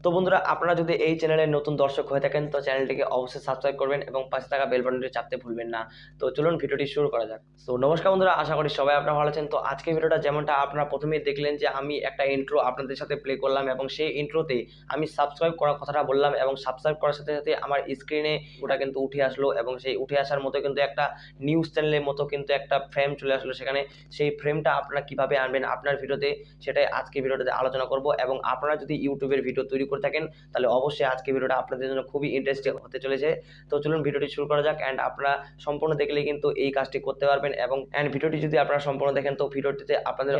তো বন্ধুরা, আপনারা যদি এই চ্যানেলের নতুন দর্শক হয়ে থাকেন তো চ্যানেলটিকে অবশ্যই সাবস্ক্রাইব করবেন এবং পাশে থাকা বেল বাটনটি চাপতে ভুলবেন না। তো চলুন ভিডিওটি শুরু করা যাক। তো নমস্কার বন্ধুরা, আশা করি সবাই আপনারা ভালো আছেন। তো আজকে ভিডিওটা যেমনটা আপনারা প্রথমেই দেখলেন যে আমি একটা ইন্ট্রো আপনাদের সাথে প্লে করলাম এবং সেই ইন্ট্রোতে আমি সাবস্ক্রাইব করার কথাটা বললাম এবং সাবস্ক্রাইব করার সাথে সাথে আমার স্ক্রিনে ওটা কিন্তু উঠে আসলো এবং সেই উঠে আসার মতো কিন্তু একটা নিউজ চ্যানেলের মতো কিন্তু একটা ফ্রেম চলে আসলো সেখানে। সেই ফ্রেমটা আপনারা কিভাবে আনবেন আপনার ভিডিওতে, সেটাই আজকে ভিডিওটাতে আলোচনা করব। এবং আপনারা যদি ইউটিউবের ভিডিও তৈরি করে থাকেন তাহলে অবশ্যই আজকে ভিডিওটা আপনাদের জন্য খুবই ইন্টারেস্টিং হতে চলেছে। তো চলুন ভিডিওটি শুরু করা যাক। অ্যান্ড আপনারা সম্পূর্ণ দেখলেই কিন্তু এই কাজটি করতে পারবেন এবং ভিডিওটি যদি আপনারা সম্পূর্ণ দেখেন তো ভিডিওটিতে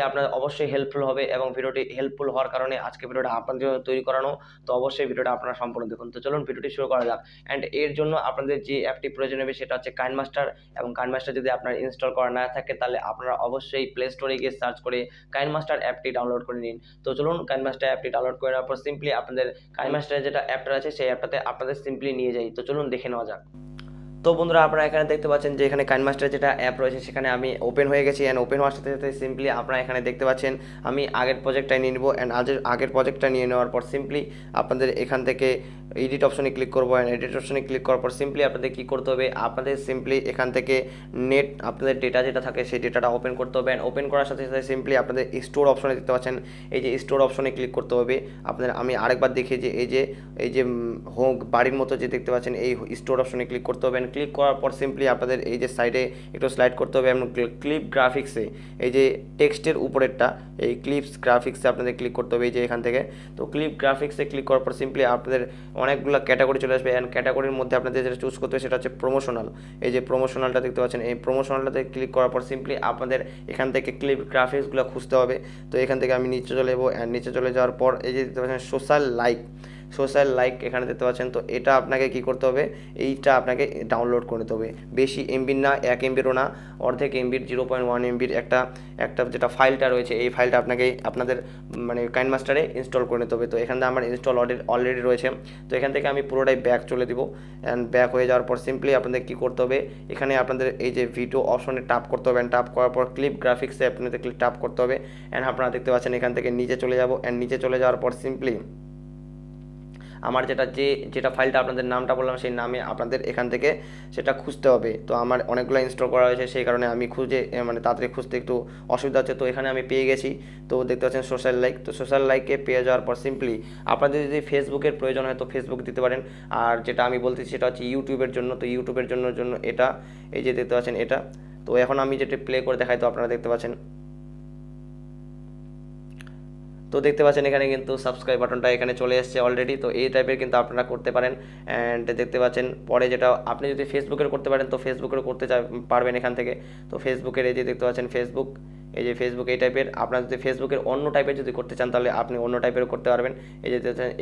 আপনার অবশ্যই হেল্পফুল হবে এবং ভিডিওটি হেল্পফুল হওয়ার কারণে আজকে ভিডিওটা আপনাদের জন্য তৈরি করানো। তো অবশ্যই ভিডিওটা আপনারা সম্পূর্ণ দেখুন। তো চলুন ভিডিওটি শুরু করা যাক। অ্যান্ড এর জন্য আপনাদের যে অ্যাপটি প্রয়োজন হবে সেটা হচ্ছে কাইনমাস্টার। এবং কাইনমাস্টার যদি আপনার ইনস্টল করা না থাকে তাহলে আপনারা অবশ্যই প্লে স্টোরে গিয়ে সার্চ করে কাইনমাস্টার অ্যাপটি ডাউনলোড করে নিন। তো চলুন কাইনমাস্টার অ্যাপটি ডাউনলোড করে নেওয়ার পর সিম্পলি আপনাদের কাইনমাস্টারের যেটা অ্যাপটা আছে সেই অ্যাপটাতে আপনাদের সিম্পলি নিয়ে যাই। তো চলুন দেখে নেওয়া যাক। তো বন্ধুরা, আপনারা এখানে দেখতে পাচ্ছেন যে এখানে কাইনমাস্টার যেটা অ্যাপ রয়েছে সেখানে আমি ওপেন হয়ে গেছি। অ্যান্ড ওপেন হওয়ার সাথে সাথে সিম্পলি আপনারা এখানে দেখতে পাচ্ছেন আমি আগের প্রজেক্টটা নিয়ে নেব। অ্যান্ড আগের প্রজেক্টটা নিয়ে নেওয়ার পর সিম্পলি আপনাদের এখান থেকে এডিট অপশনে ক্লিক করবো। অ্যান্ড এডিট অপশনে ক্লিক করার পর সিম্পলি আপনাদের কী করতে হবে, আপনাদের সিম্পলি এখান থেকে নেট আপনাদের ডেটা যেটা থাকে সেই ডেটাটা ওপেন করতে হবে। অ্যান্ড ওপেন করার সাথে সাথে সিম্পলি আপনাদের স্টোর অপশনে দেখতে পাচ্ছেন এই যে স্টোর অপশনে ক্লিক করতে হবে। আপনাদের আমি আরেকবার দেখি যে এই যে হোম বাড়ির মতো যে দেখতে পাচ্ছেন এই স্টোর অপশনে ক্লিক করতে হবে। ক্লিক করার পর সিম্পলি আপনাদের এই যে সাইডে একটু স্লাইড করতে হবে এবং ক্লিপ গ্রাফিক্সে এই যে টেক্সটের উপরেরটা এই ক্লিপস গ্রাফিক্সে আপনাদের ক্লিক করতে হবে এই যে এখান থেকে। তো ক্লিপ গ্রাফিক্সে ক্লিক করার পর সিম্পলি আপনাদের অনেকগুলো ক্যাটাগরি চলে আসবে। অ্যান্ড ক্যাটাগরির মধ্যে আপনাদের যেটা চুজ করতে হবে সেটা হচ্ছে প্রমোশনাল। এই যে প্রমোশনালটা দেখতে পাচ্ছেন এই প্রমোশনালটাতে ক্লিক করার পর সিম্পলি আপনাদের এখান থেকে ক্লিপ গ্রাফিক্সগুলো খুঁজতে হবে। তো এখান থেকে আমি নিচে চলে যাবো। অ্যান্ড নিচে চলে যাওয়ার পর এই যে দেখতে পাচ্ছেন সোশ্যাল লাইক এখানে দেখতে পাচ্ছেন। তো এটা আপনাকে কি করতে হবে, এইটা আপনাকে ডাউনলোড করে নিতে হবে। বেশি এমবির না, 1 এমবিরও না, অর্ধেক এমবির 0.1 এমবির একটা যেটা ফাইলটা রয়েছে এই ফাইলটা আপনাদের মানে কাইনমাস্টারে ইনস্টল করে নিতে হবে। তো এখান থেকে আমার ইনস্টল অলরেডি রয়েছে। তো এখান থেকে আমি পুরোটাই ব্যাক চলে দিব। অ্যান্ড ব্যাক হয়ে যাওয়ার পর সিম্পলি আপনাদের কী করতে হবে, এখানে আপনাদের এই যে ভিডিও অপশনে টাপ করতে হবে। অ্যান্ড টাপ করার পর ক্লিপ গ্রাফিক্সে আপনাদের টাপ করতে হবে। অ্যান্ড আপনারা দেখতে পাচ্ছেন এখান থেকে নিচে চলে যাব। অ্যান্ড নিচে চলে যাওয়ার পর সিম্পলি আমার যেটা ফাইলটা আপনাদের নামটা বললাম সেই নামে আপনাদের এখান থেকে সেটা খুঁজতে হবে। তো আমার অনেকগুলো ইনস্টল করা হয়েছে সেই কারণে আমি মানে তাড়াতাড়ি খুঁজতে একটু অসুবিধা হচ্ছে। তো এখানে আমি পেয়ে গেছি। তো দেখতে পাচ্ছেন সোশ্যাল লাইক। তো সোশ্যাল লাইকে পেয়ে যাওয়ার পর সিম্পলি আপনাদের যদি ফেসবুকের প্রয়োজন হয় তো ফেসবুক দিতে পারেন। আর যেটা আমি বলতেছি সেটা হচ্ছে ইউটিউবের জন্য। তো ইউটিউবের জন্য এটা এই যে দেখতে পাচ্ছেন এটা। তো এখন আমি যেটা প্লে করে দেখাই তো আপনারা দেখতে পাচ্ছেন। তো দেখতে পাচ্ছেন এখানে কিন্তু সাবস্ক্রাইব বাটনটা এখানে চলে এসেছে অলরেডি। তো এই টাইপের কিন্তু আপনারা করতে পারেন। অ্যান্ড দেখতে পাচ্ছেন পরে যেটা আপনি যদি ফেসবুকের করতে পারেন তো ফেসবুকের করতে পারবেন এখান থেকে। তো ফেসবুকের এই যে দেখতে পাচ্ছেন এই যে ফেসবুক এই টাইপের। আপনারা যদি ফেসবুকের অন্য টাইপের যদি করতে চান তাহলে আপনি অন্য টাইপেরও করতে পারবেন। এই যে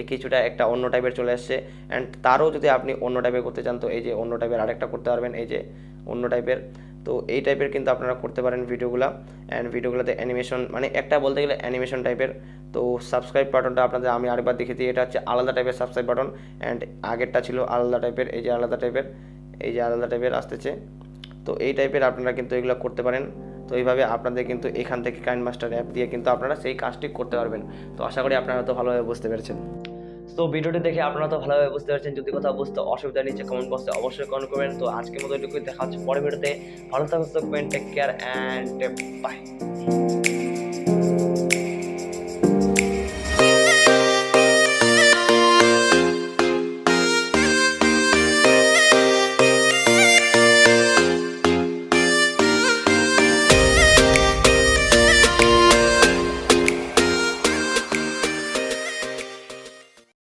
কিছুটা একটা অন্য টাইপের চলে আসছে। অ্যান্ড তারও যদি আপনি অন্য টাইপের করতে চান তো এই যে অন্য টাইপের আরেকটা করতে পারবেন এই যে অন্য টাইপের। তো এই টাইপের কিন্তু আপনারা করতে পারেন ভিডিওগুলো। অ্যান্ড ভিডিওগুলোতে অ্যানিমেশন মানে একটা বলতে গেলে অ্যানিমেশন টাইপের। তো সাবস্ক্রাইব বাটনটা আপনাদের আমি আরেকবার দেখিয়ে দিই, এটা হচ্ছে আলাদা টাইপের সাবস্ক্রাইব বাটন। অ্যান্ড আগেরটা ছিল আলাদা টাইপের, এই যে আলাদা টাইপের আসতেছে। তো এই টাইপের আপনারা কিন্তু এগুলো করতে পারেন। তো এইভাবে আপনাদের কিন্তু এখান থেকে কাইনমাস্টার অ্যাপ দিয়ে কিন্তু আপনারা সেই কাজটি করতে পারবেন। তো আশা করি আপনারা তো ভালোভাবে বুঝতে পেরেছেন। তো ভিডিওটি দেখে আপনারা তো ভালোভাবে বুঝতে পারছেন। যদি কোথাও বুঝতে অসুবিধা নিচে কমেন্ট বক্সে অবশ্যই কমেন্ট করবেন। তো আজকের মতো এটুকুই, দেখা হচ্ছে পরের ভিডিওতে। ভালো থাকবেন, টেক কেয়ার অ্যান্ড বাই।